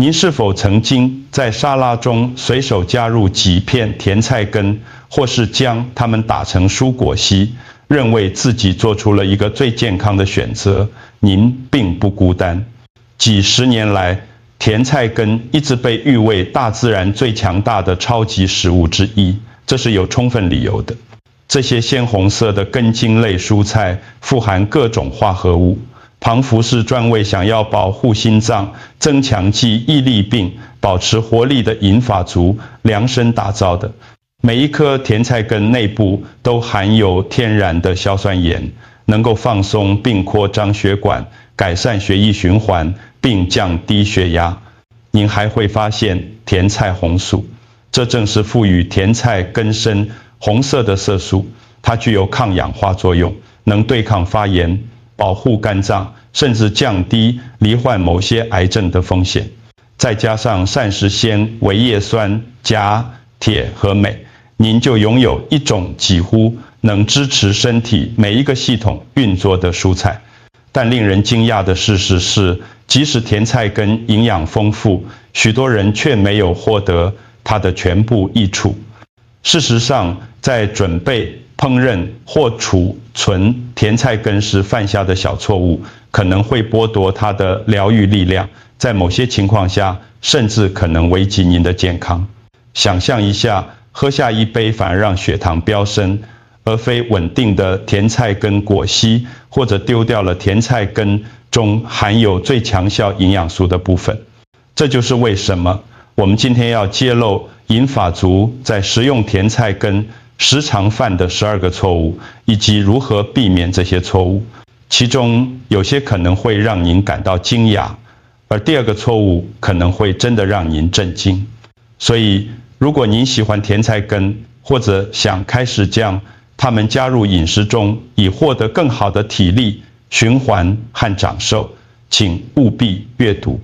您是否曾经在沙拉中随手加入几片甜菜根，或是将它们打成蔬果昔，认为自己做出了一个最健康的选择？您并不孤单。几十年来，甜菜根一直被誉为大自然最强大的超级食物之一，这是有充分理由的。这些鲜红色的根茎类蔬菜富含各种化合物。庞福是专为想要保护心脏、增强记忆力并保持活力的银发族量身打造的。每一颗甜菜根内部都含有天然的硝酸盐，能够放松并扩张血管，改善血液循环，并降低血压。您还会发现甜菜红素，这正是赋予甜菜根身红色的色素，它具有抗氧化作用，能对抗发炎，保护肝脏，甚至降低罹患某些癌症的风险。再加上膳食纤维叶酸、钾、铁和镁，您就拥有一种几乎能支持身体每一个系统运作的蔬菜。但令人惊讶的事实是，即使甜菜根营养丰富，许多人却没有获得它的全部益处。事实上，在准备、烹饪或储存甜菜根时犯下的小错误，可能会剥夺它的疗愈力量，在某些情况下，甚至可能危及您的健康。想象一下，喝下一杯反而让血糖飙升，而非稳定的甜菜根果昔，或者丢掉了甜菜根中含有最强效营养素的部分。这就是为什么我们今天要揭露银发族在食用甜菜根时常犯的12个错误，以及如何避免这些错误。其中有些可能会让您感到惊讶，而第二个错误可能会真的让您震惊。所以，如果您喜欢甜菜根，或者想开始将它们加入饮食中，以获得更好的体力、循环和长寿，请务必阅读。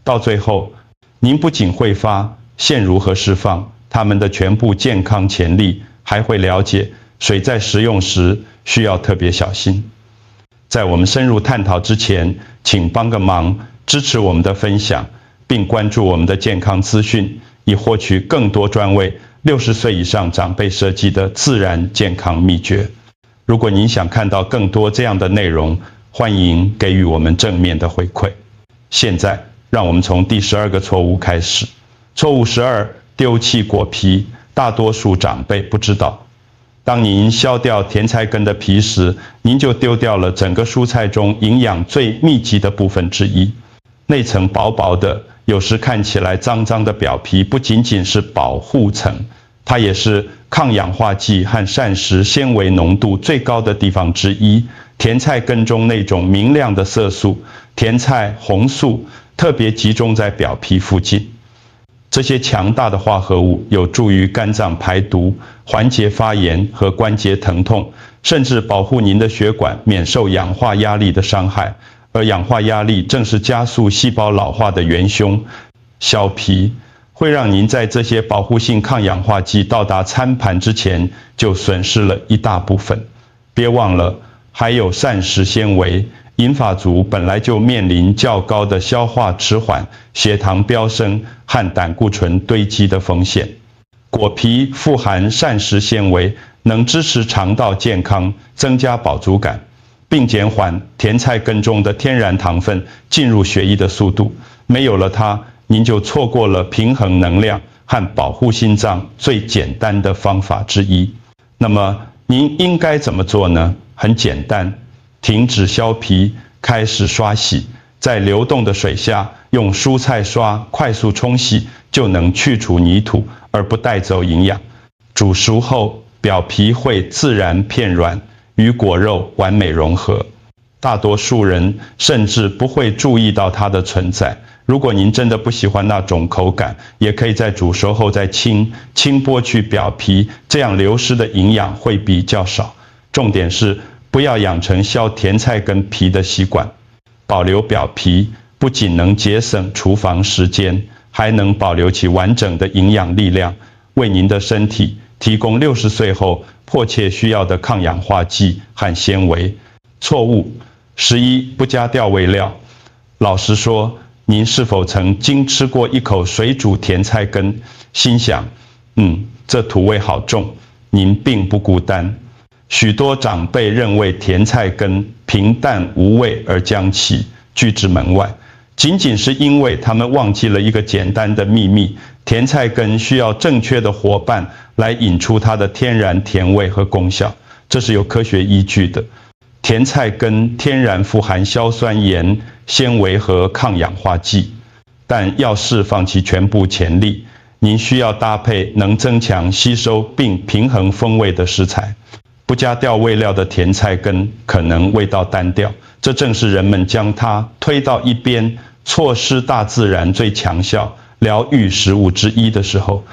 到最后，您不仅会发现如何释放它们的全部健康潜力，还会了解水在食用时需要特别小心。在我们深入探讨之前，请帮个忙，支持我们的分享，并关注我们的健康资讯，以获取更多专为60岁以上长辈设计的自然健康秘诀。如果您想看到更多这样的内容，欢迎给予我们正面的回馈。现在，让我们从第12个错误开始。错误12：丢弃果皮。大多数长辈不知道，当您削掉甜菜根的皮时，您就丢掉了整个蔬菜中营养最密集的部分之一。那层薄薄的，有时看起来脏脏的表皮，不仅仅是保护层，它也是抗氧化剂和膳食纤维浓度最高的地方之一。甜菜根中那种明亮的色素，甜菜红素，特别集中在表皮附近。这些强大的化合物有助于肝脏排毒，缓解发炎和关节疼痛，甚至保护您的血管免受氧化压力的伤害。而氧化压力正是加速细胞老化的元凶。削皮会让您在这些保护性抗氧化剂到达餐盘之前就损失了一大部分。别忘了，还有膳食纤维。银发族本来就面临较高的消化迟缓、血糖飙升和胆固醇堆积的风险。果皮富含膳食纤维，能支持肠道健康，增加饱足感，并减缓甜菜根中的天然糖分进入血液的速度。没有了它，您就错过了平衡能量和保护心脏最简单的方法之一。那么，您应该怎么做呢？很简单。停止削皮，开始刷洗，在流动的水下用蔬菜刷快速冲洗，就能去除泥土而不带走营养。煮熟后，表皮会自然片软，与果肉完美融合。大多数人甚至不会注意到它的存在。如果您真的不喜欢那种口感，也可以在煮熟后再轻剥去表皮，这样流失的营养会比较少。重点是，不要养成削甜菜根皮的习惯。保留表皮不仅能节省厨房时间，还能保留其完整的营养力量，为您的身体提供60岁后迫切需要的抗氧化剂和纤维。错误11：不加调味料。老实说，您是否曾经吃过一口水煮甜菜根，心想，这土味好重？您并不孤单。许多长辈认为甜菜根平淡无味而将其拒之门外，仅仅是因为他们忘记了一个简单的秘密：甜菜根需要正确的伙伴来引出它的天然甜味和功效，这是有科学依据的。甜菜根天然富含硝酸盐、纤维和抗氧化剂，但要释放其全部潜力，您需要搭配能增强吸收并平衡风味的食材。不加调味料的甜菜根可能味道单调，这正是人们将它推到一边，错失大自然最强效疗愈食物之一的时候。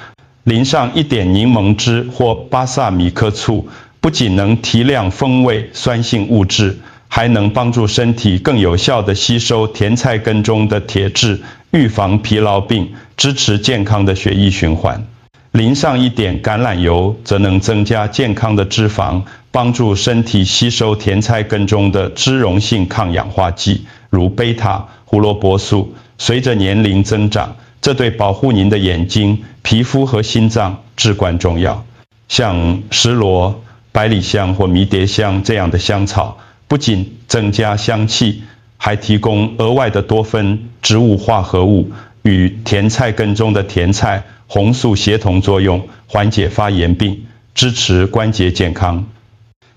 淋上一点柠檬汁或巴萨米克醋，不仅能提亮风味酸性物质，还能帮助身体更有效地吸收甜菜根中的铁质，预防疲劳病，支持健康的血液循环。淋上一点橄榄油，则能增加健康的脂肪，帮助身体吸收甜菜根中的脂溶性抗氧化剂，如贝塔胡萝卜素。随着年龄增长，这对保护您的眼睛、皮肤和心脏至关重要。像石螺、百里香或迷迭香这样的香草，不仅增加香气，还提供额外的多酚植物化合物，与甜菜根中的甜菜、红素协同作用，缓解发炎病，支持关节健康。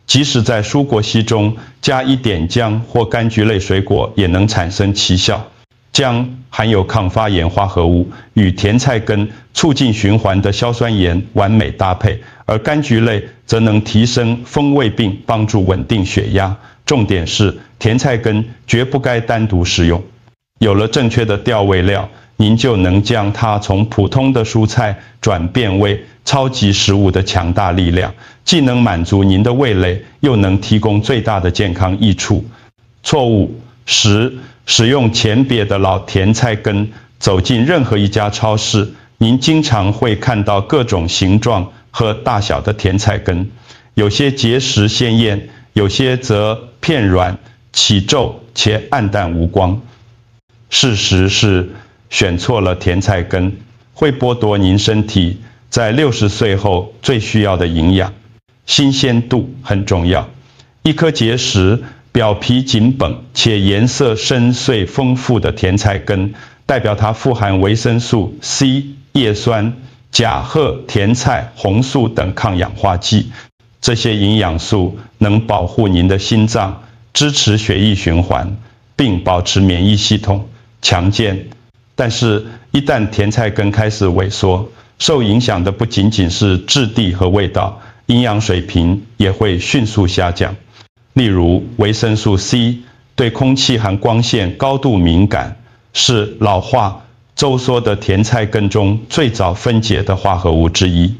即使在蔬果昔中加一点姜或柑橘类水果，也能产生奇效。姜含有抗发炎化合物，与甜菜根促进循环的硝酸盐完美搭配，而柑橘类则能提升风味并帮助稳定血压。重点是，甜菜根绝不该单独食用。有了正确的调味料，您就能将它从普通的蔬菜转变为超级食物的强大力量，既能满足您的味蕾，又能提供最大的健康益处。错误使用前别的老甜菜根。走进任何一家超市，您经常会看到各种形状和大小的甜菜根，有些结实鲜艳，有些则片软起皱且暗淡无光。事实是，选错了甜菜根，会剥夺您身体在60岁后最需要的营养。新鲜度很重要，一颗结实、表皮紧绷且颜色深邃丰富的甜菜根，代表它富含维生素 C、叶酸、甲褐甜菜红素等抗氧化剂。这些营养素能保护您的心脏，支持血液循环，并保持免疫系统强健。但是，一旦甜菜根开始萎缩，受影响的不仅仅是质地和味道，营养水平也会迅速下降。例如，维生素 C 对空气和光线高度敏感，是老化皱缩的甜菜根中最早分解的化合物之一。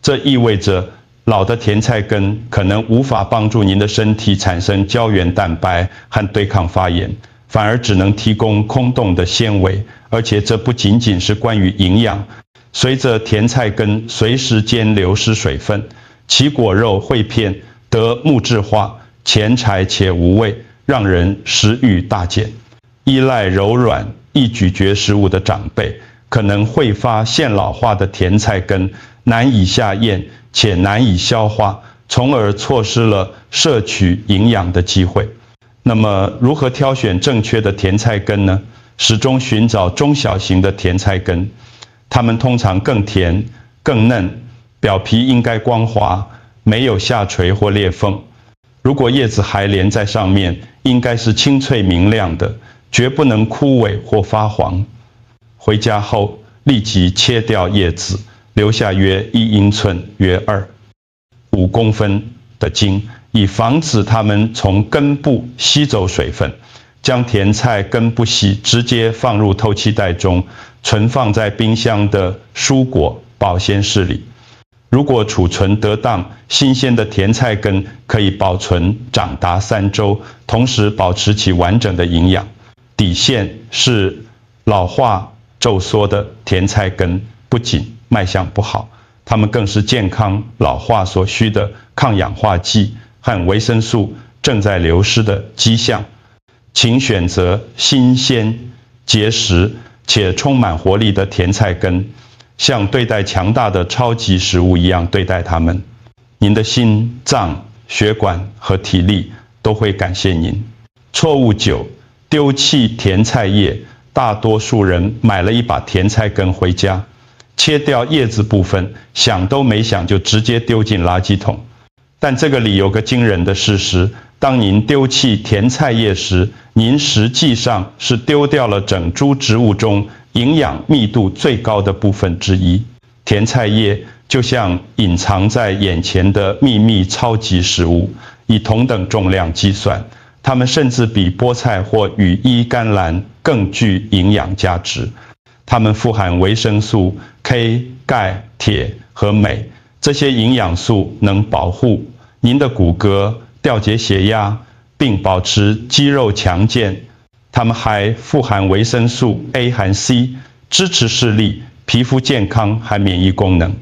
这意味着老的甜菜根可能无法帮助您的身体产生胶原蛋白和对抗发炎，反而只能提供空洞的纤维，而且这不仅仅是关于营养。随着甜菜根随时间流失水分，其果肉汇片得木质化、前柴且无味，让人食欲大减。依赖柔软易咀嚼食物的长辈，可能会发现老化的甜菜根难以下咽且难以消化，从而错失了摄取营养的机会。那么，如何挑选正确的甜菜根呢？始终寻找中小型的甜菜根，它们通常更甜、更嫩，表皮应该光滑，没有下垂或裂缝。如果叶子还连在上面，应该是清脆明亮的，绝不能枯萎或发黄。回家后立即切掉叶子，留下约1英寸约2.5公分的茎，以防止它们从根部吸走水分。将甜菜根不洗，直接放入透气袋中，存放在冰箱的蔬果保鲜室里。如果储存得当，新鲜的甜菜根可以保存长达3周，同时保持其完整的营养。底线是老化皱缩的甜菜根不仅卖相不好，它们更是健康老化所需的抗氧化剂和维生素正在流失的迹象。请选择新鲜、结实且充满活力的甜菜根，像对待强大的超级食物一样对待它们。您的心脏、血管和体力都会感谢您。错误9，丢弃甜菜叶。大多数人买了一把甜菜根回家，切掉叶子部分，想都没想就直接丢进垃圾桶。但这个里有个惊人的事实：当您丢弃甜菜叶时，您实际上是丢掉了整株植物中营养密度最高的部分之一。甜菜叶就像隐藏在眼前的秘密超级食物，以同等重量计算，它们甚至比菠菜或羽衣甘蓝更具营养价值。它们富含维生素 K、钙、铁和镁，这些营养素能保护您的骨骼、调节血压，并保持肌肉强健。它们还富含维生素 A 和 C， 支持视力、皮肤健康和免疫功能。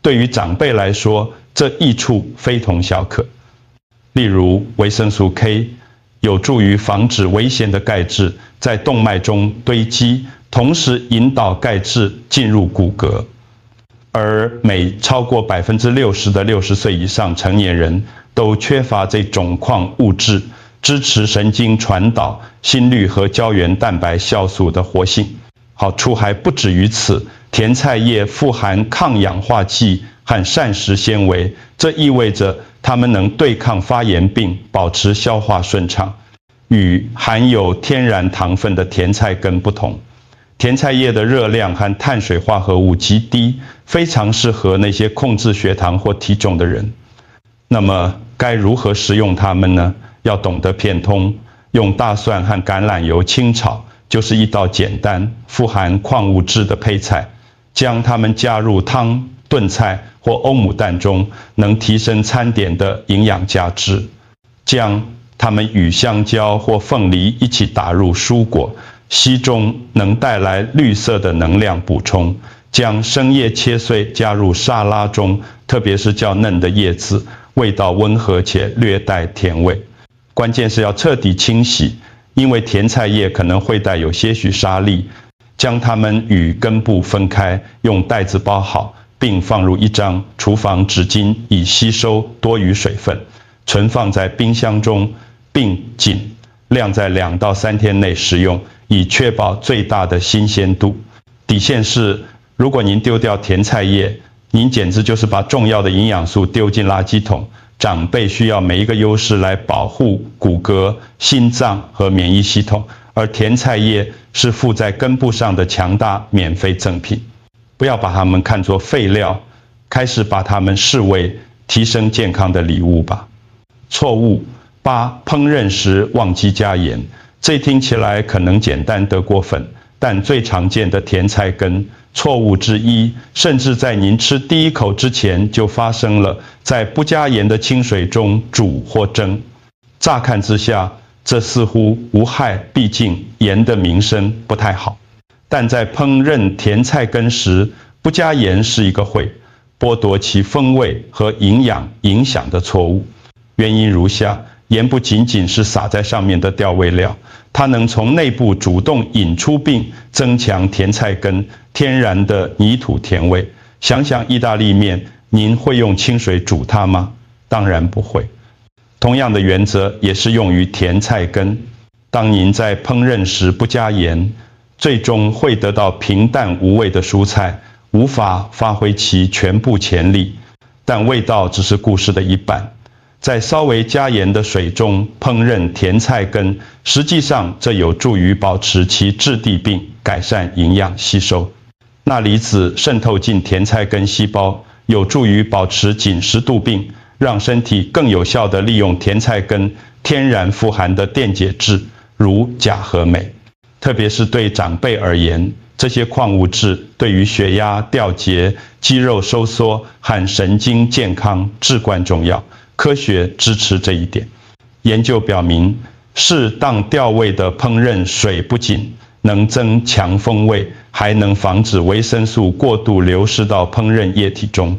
对于长辈来说，这益处非同小可。例如，维生素 K 有助于防止危险的钙质在动脉中堆积，同时引导钙质进入骨骼。而每超过60%的60岁以上成年人都缺乏这种矿物质，支持神经传导、心率和胶原蛋白酵素的活性。好处还不止于此，甜菜叶富含抗氧化剂和膳食纤维，这意味着它们能对抗发炎病，保持消化顺畅。与含有天然糖分的甜菜根不同，甜菜叶的热量和碳水化合物极低，非常适合那些控制血糖或体重的人。那么该如何食用它们呢？要懂得变通，用大蒜和橄榄油清炒，就是一道简单、富含矿物质的配菜。将它们加入汤、炖菜或欧姆蛋中，能提升餐点的营养价值。将它们与香蕉或凤梨一起打入蔬果，稀中能带来绿色的能量补充。将生叶切碎加入沙拉中，特别是较嫩的叶子，味道温和且略带甜味。关键是要彻底清洗，因为甜菜叶可能会带有些许沙粒。将它们与根部分开，用袋子包好，并放入一张厨房纸巾以吸收多余水分，存放在冰箱中，并仅晾在2到3天内食用，以确保最大的新鲜度。底线是，如果您丢掉甜菜叶，您简直就是把重要的营养素丢进垃圾桶。长辈需要每一个优势来保护骨骼、心脏和免疫系统，而甜菜叶是附在根部上的强大免费赠品。不要把它们看作废料，开始把它们视为提升健康的礼物吧。错误8，烹饪时忘记加盐。这听起来可能简单得过分，但最常见的甜菜根错误之一，甚至在您吃第一口之前就发生了，在不加盐的清水中煮或蒸。乍看之下，这似乎无害，毕竟盐的名声不太好。但在烹饪甜菜根时，不加盐是一个会剥夺其风味和营养影响的错误。原因如下：盐不仅仅是撒在上面的调味料，它能从内部主动引出并增强甜菜根天然的泥土甜味。想想意大利面，您会用清水煮它吗？当然不会。同样的原则也是用于甜菜根。当您在烹饪时不加盐，最终会得到平淡无味的蔬菜，无法发挥其全部潜力。但味道只是故事的一半。在稍微加盐的水中烹饪甜菜根，实际上这有助于保持其质地并改善营养吸收。钠离子渗透进甜菜根细胞，有助于保持紧实度并让身体更有效地利用甜菜根天然富含的电解质，如钾和镁。特别是对长辈而言，这些矿物质对于血压调节、肌肉收缩和神经健康至关重要。科学支持这一点。研究表明，适当调味的烹饪水不仅能增强风味，还能防止维生素过度流失到烹饪液体中。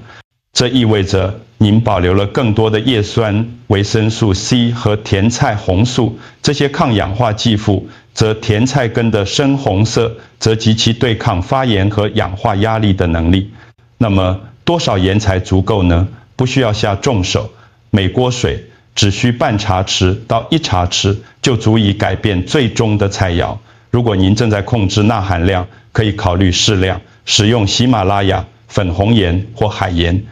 这意味着您保留了更多的叶酸、维生素 C 和甜菜红素，这些抗氧化剂赋，则甜菜根的深红色则极其对抗发炎和氧化压力的能力。那么多少盐才足够呢？不需要下重手，每锅水只需半茶匙到1茶匙就足以改变最终的菜肴。如果您正在控制钠含量，可以考虑适量使用喜马拉雅、粉红盐或海盐。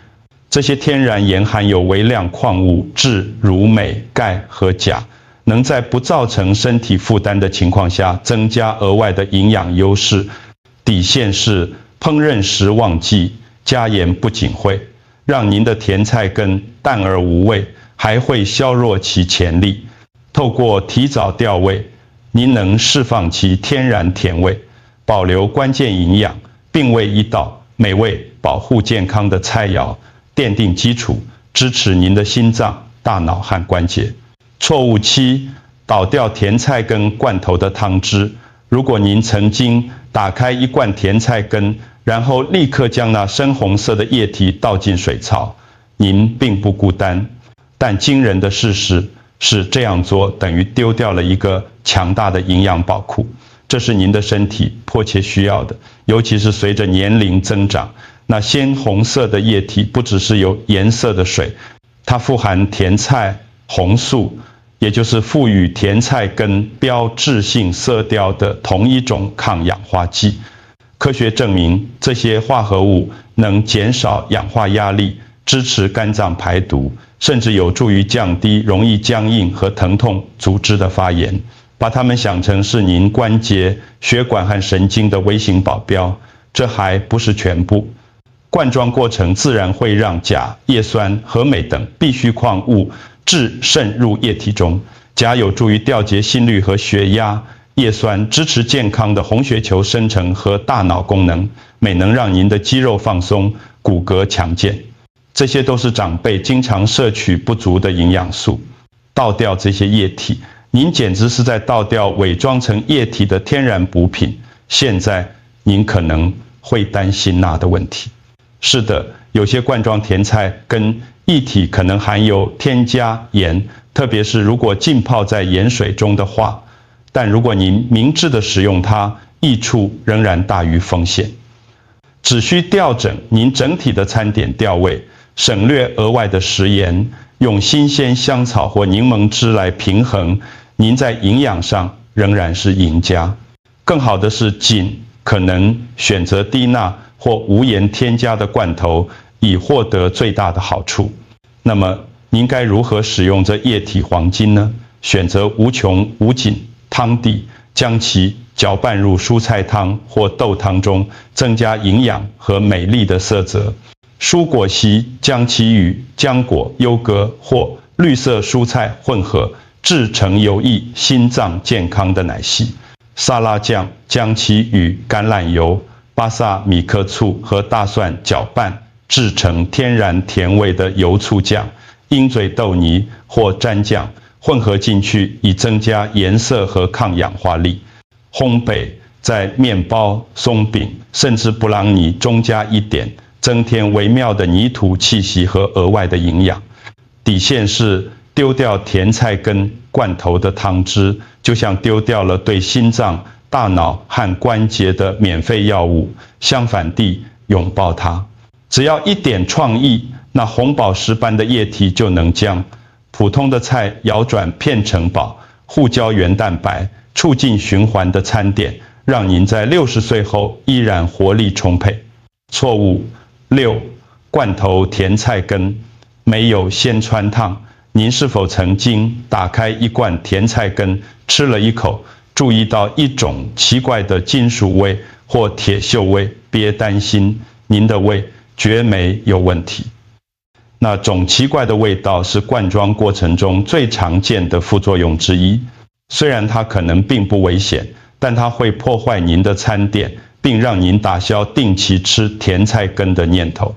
这些天然盐含有微量矿物质如镁、钙和钾，能在不造成身体负担的情况下增加额外的营养优势。底线是烹饪时忘记加盐，不仅会让您的甜菜根淡而无味，还会削弱其潜力。透过提早调味，您能释放其天然甜味，保留关键营养，并为一道美味、保护健康的菜肴奠定基础，支持您的心脏、大脑和关节。错误7：倒掉甜菜根罐头的汤汁。如果您曾经打开一罐甜菜根，然后立刻将那深红色的液体倒进水槽，您并不孤单。但惊人的事实是，这样做等于丢掉了一个强大的营养宝库。这是您的身体迫切需要的，尤其是随着年龄增长。那鲜红色的液体不只是有颜色的水，它富含甜菜红素，也就是赋予甜菜根标志性色调的同一种抗氧化剂。科学证明，这些化合物能减少氧化压力，支持肝脏排毒，甚至有助于降低容易僵硬和疼痛组织的发炎。把它们想成是您关节、血管和神经的微型保镖。这还不是全部。灌装过程自然会让钾、叶酸和镁等必需矿物质渗入液体中。钾有助于调节心率和血压，叶酸支持健康的红血球生成和大脑功能，镁能让您的肌肉放松、骨骼强健。这些都是长辈经常摄取不足的营养素。倒掉这些液体，您简直是在倒掉伪装成液体的天然补品。现在您可能会担心钠的问题。是的，有些罐装甜菜根液体可能含有添加盐，特别是如果浸泡在盐水中的话。但如果您明智地使用它，益处仍然大于风险。只需调整您整体的餐点调味，省略额外的食盐，用新鲜香草或柠檬汁来平衡，您在营养上仍然是赢家。更好的是，仅可能选择低钠或无盐添加的罐头，以获得最大的好处。那么，您该如何使用这液体黄金呢？选择无穷无尽汤底，将其搅拌入蔬菜汤或豆汤中，增加营养和美丽的色泽。蔬果昔将其与浆果、优格或绿色蔬菜混合，制成有益心脏健康的奶昔。沙拉酱将其与橄榄油、巴萨米克醋和大蒜搅拌，制成天然甜味的油醋酱。鹰嘴豆泥或蘸酱混合进去，以增加颜色和抗氧化力。烘焙在面包、松饼甚至布朗尼中加一点，增添微妙的泥土气息和额外的营养。底线是丢掉甜菜根罐头的汤汁，就像丢掉了对心脏、大脑和关节的免费药物。相反地，拥抱它。只要一点创意，那红宝石般的液体就能将普通的菜摇转片成饱护胶原蛋白，促进循环的餐点，让您在60岁后依然活力充沛。错误6：罐头甜菜根没有先汆烫。您是否曾经打开一罐甜菜根，吃了一口，注意到一种奇怪的金属味或铁锈味？别担心，您的胃绝没有问题。那种奇怪的味道是灌装过程中最常见的副作用之一。虽然它可能并不危险，但它会破坏您的餐点，并让您打消定期吃甜菜根的念头。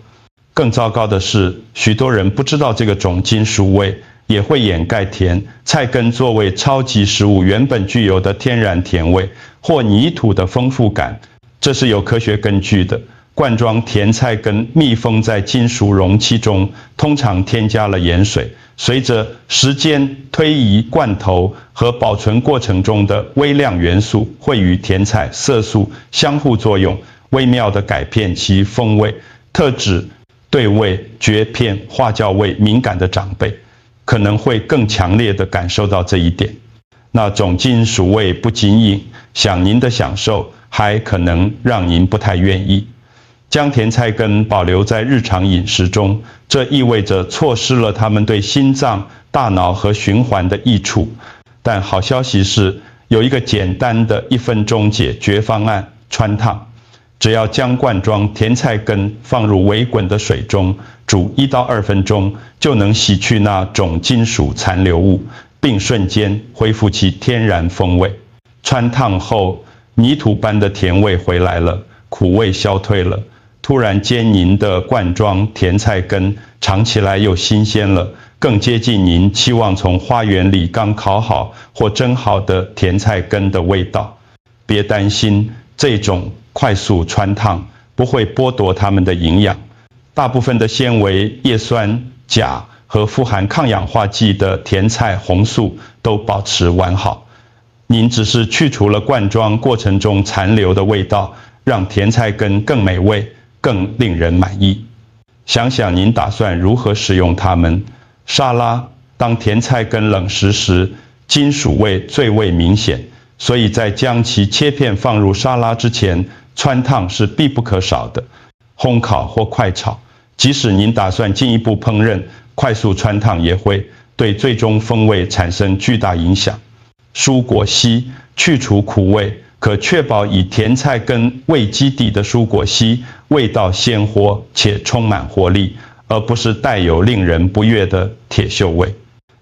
更糟糕的是，许多人不知道这个种金属味也会掩盖甜菜根作为超级食物原本具有的天然甜味或泥土的丰富感。这是有科学根据的。罐装甜菜根密封在金属容器中，通常添加了盐水。随着时间推移，罐头和保存过程中的微量元素会与甜菜色素相互作用，微妙地改变其风味。特指对味、蕨片、花椒味敏感的长辈，可能会更强烈地感受到这一点。那种金属味不仅影响您的享受，还可能让您不太愿意。将甜菜根保留在日常饮食中，这意味着错失了它们对心脏、大脑和循环的益处。但好消息是，有一个简单的1分钟解决方案：汆烫。只要将罐装甜菜根放入微滚的水中，煮1到2分钟，就能洗去那种金属残留物，并瞬间恢复其天然风味。汆烫后，泥土般的甜味回来了，苦味消退了。突然间，您的罐装甜菜根尝起来又新鲜了，更接近您期望从花园里刚烤好或蒸好的甜菜根的味道。别担心，这种快速汆烫不会剥夺它们的营养。大部分的纤维、叶酸、钾和富含抗氧化剂的甜菜红素都保持完好。您只是去除了罐装过程中残留的味道，让甜菜根更美味，更令人满意。想想您打算如何使用它们。沙拉，当甜菜根冷食时，金属味最为明显，所以在将其切片放入沙拉之前，汆烫是必不可少的。烘烤或快炒，即使您打算进一步烹饪，快速汆烫也会对最终风味产生巨大影响。蔬果烯，去除苦味，可确保以甜菜根为基底的蔬果烯味道鲜活且充满活力，而不是带有令人不悦的铁锈味。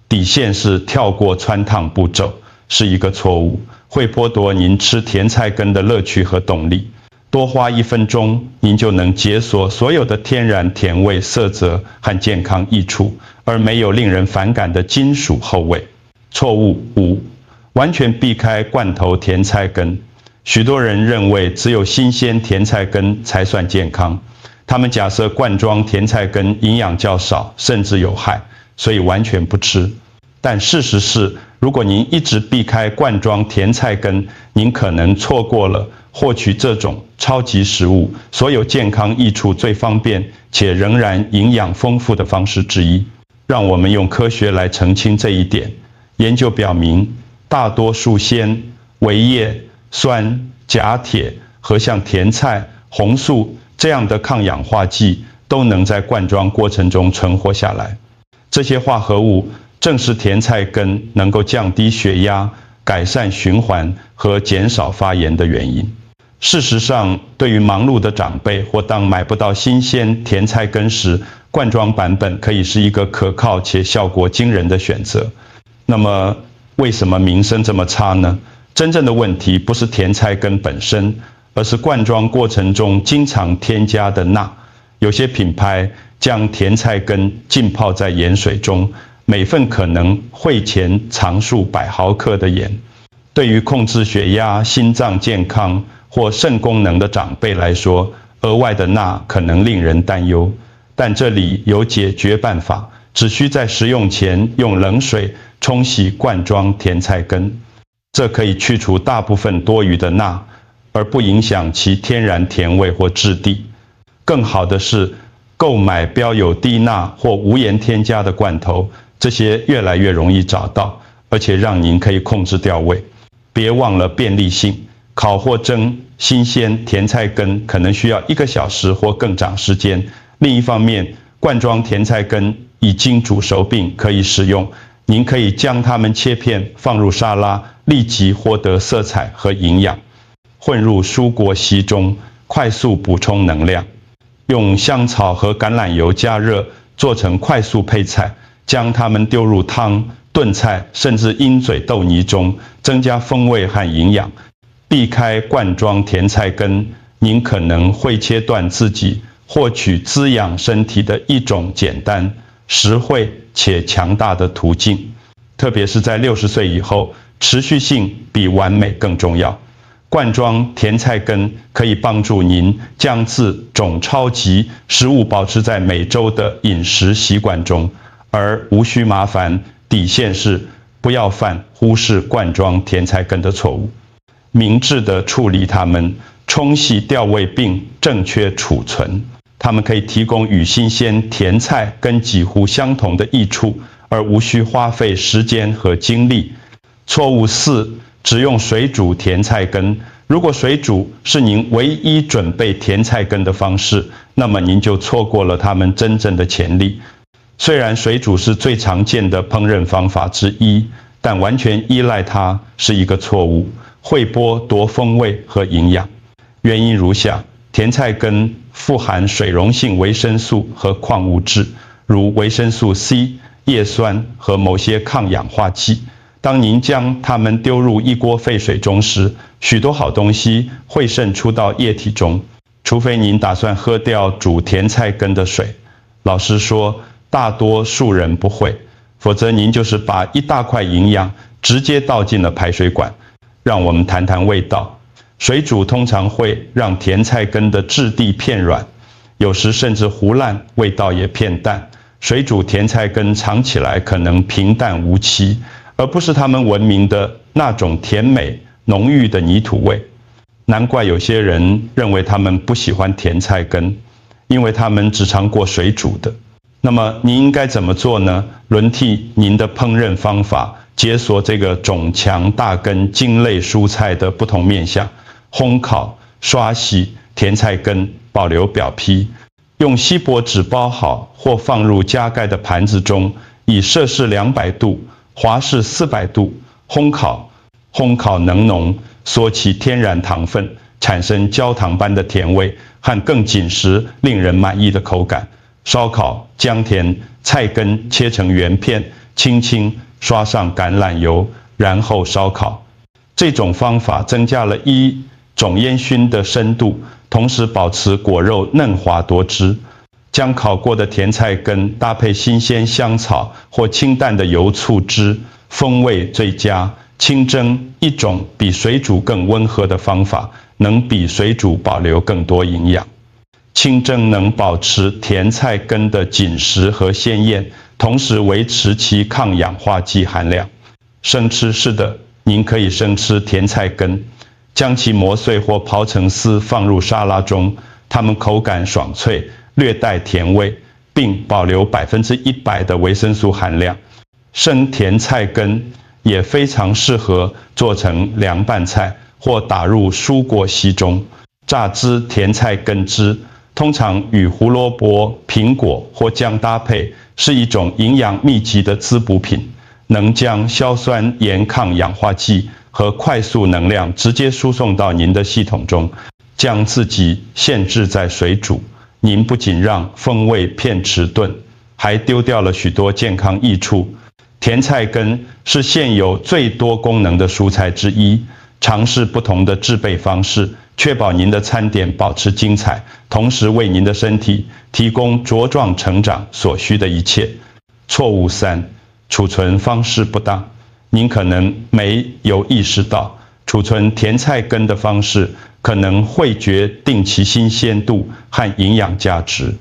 底线是跳过汆烫步骤，是一个错误，会剥夺您吃甜菜根的乐趣和动力。多花1分钟，您就能解锁所有的天然甜味、色泽和健康益处，而没有令人反感的金属后味。错误5，完全避开罐头甜菜根。许多人认为只有新鲜甜菜根才算健康，他们假设罐装甜菜根营养较少，甚至有害，所以完全不吃。但事实是，如果您一直避开罐装甜菜根，您可能错过了获取这种超级食物所有健康益处最方便且仍然营养丰富的方式之一。让我们用科学来澄清这一点。研究表明，大多数纤、维叶、酸、钾、铁和像甜菜、红素这样的抗氧化剂都能在罐装过程中存活下来。这些化合物正是甜菜根能够降低血压、改善循环和减少发炎的原因。事实上，对于忙碌的长辈或当买不到新鲜甜菜根时，罐装版本可以是一个可靠且效果惊人的选择。那么，为什么名声这么差呢？真正的问题不是甜菜根本身，而是罐装过程中经常添加的钠。有些品牌将甜菜根浸泡在盐水中，每份可能汇钱藏数100毫克的盐。对于控制血压、心脏健康或肾功能的长辈来说，额外的钠可能令人担忧。但这里有解决办法，只需在食用前用冷水冲洗罐装甜菜根。这可以去除大部分多余的钠，而不影响其天然甜味或质地。更好的是，购买标有低钠或无盐添加的罐头，这些越来越容易找到，而且让您可以控制调味。别忘了便利性，烤或蒸新鲜甜菜根可能需要1个小时或更长时间。另一方面，罐装甜菜根已经煮熟并可以食用，您可以将它们切片放入沙拉，立即获得色彩和营养。混入蔬果烯中，快速补充能量。用香草和橄榄油加热，做成快速配菜，将它们丢入汤、炖菜甚至鹰嘴豆泥中，增加风味和营养。避开罐装甜菜根，您可能会切断自己获取滋养身体的一种简单、实惠且强大的途径。特别是在60岁以后，持续性比完美更重要。罐装甜菜根可以帮助您将自种超级食物保持在每周的饮食习惯中，而无需麻烦。底线是不要犯忽视罐装甜菜根的错误，明智地处理它们，冲洗调味并正确储存。它们可以提供与新鲜甜菜根几乎相同的益处，而无需花费时间和精力。错误4，只用水煮甜菜根。如果水煮是您唯一准备甜菜根的方式，那么您就错过了它们真正的潜力。虽然水煮是最常见的烹饪方法之一，但完全依赖它是一个错误，会剥夺风味和营养。原因如下：甜菜根富含水溶性维生素和矿物质，如维生素 C、叶酸和某些抗氧化剂。当您将它们丢入一锅沸水中时，许多好东西会渗出到液体中，除非您打算喝掉煮甜菜根的水。老实说，大多数人不会，否则您就是把一大块营养直接倒进了排水管。让我们谈谈味道。水煮通常会让甜菜根的质地片软，有时甚至糊烂，味道也偏淡。水煮甜菜根尝起来可能平淡无奇，而不是他们闻名的那种甜美浓郁的泥土味。难怪有些人认为他们不喜欢甜菜根，因为他们只尝过水煮的。那么您应该怎么做呢？轮替您的烹饪方法，解锁这个种强大根茎类蔬菜的不同面向。烘烤、刷洗甜菜根，保留表皮，用锡箔纸包好或放入加盖的盘子中，以摄氏200度、华氏400度烘烤。烘烤能浓，缩起天然糖分，产生焦糖般的甜味和更紧实、令人满意的口感。烧烤将甜菜根切成圆片，轻轻刷上橄榄油，然后烧烤。这种方法增加了种烟熏的深度，同时保持果肉嫩滑多汁。将烤过的甜菜根搭配新鲜香草或清淡的油醋汁，风味最佳。清蒸一种比水煮更温和的方法，能比水煮保留更多营养。清蒸能保持甜菜根的紧实和鲜艳，同时维持其抗氧化剂含量。生吃是的，您可以生吃甜菜根，将其磨碎或刨成丝放入沙拉中，它们口感爽脆，略带甜味，并保留100%的维生素含量。生甜菜根也非常适合做成凉拌菜或打入蔬果昔中。榨汁甜菜根汁通常与胡萝卜、苹果或姜搭配，是一种营养密集的滋补品，能将硝酸盐抗氧化剂和快速能量直接输送到您的系统中。将自己限制在水煮，您不仅让风味变迟钝，还丢掉了许多健康益处。甜菜根是现有最多功能的蔬菜之一，尝试不同的制备方式，确保您的餐点保持精彩，同时为您的身体提供茁壮成长所需的一切。错误3，储存方式不当。您可能没有意识到，储存甜菜根的方式可能会决定其新鲜度和营养价值。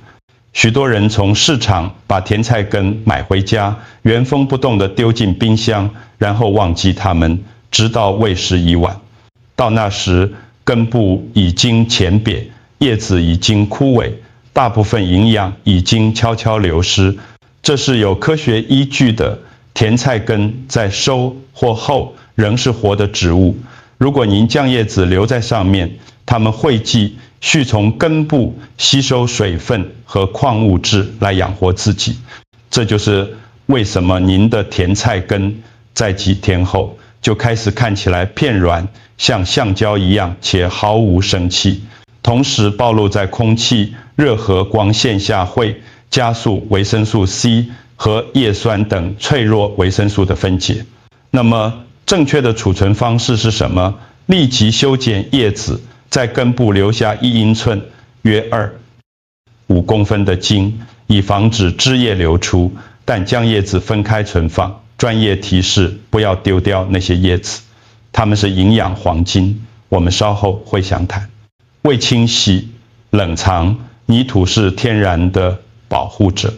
许多人从市场把甜菜根买回家，原封不动地丢进冰箱，然后忘记它们，直到为时已晚。到那时，根部已经浅瘪，叶子已经枯萎，大部分营养已经悄悄流失。这是有科学依据的。甜菜根在收或后仍是活的植物，如果您将叶子留在上面，它们会继续从根部吸收水分和矿物质来养活自己。这就是为什么您的甜菜根在几天后就开始看起来片软，像橡胶一样，且毫无生气。同时暴露在空气、热和光线下会加速维生素 C 和叶酸等脆弱维生素的分解。那么正确的储存方式是什么？立即修剪叶子，在根部留下1英寸约2.5公分的茎，以防止汁液流出，但将叶子分开存放。专业提示：不要丢掉那些叶子，它们是营养黄金。我们稍后会详谈。未清洗、冷藏，泥土是天然的保护者。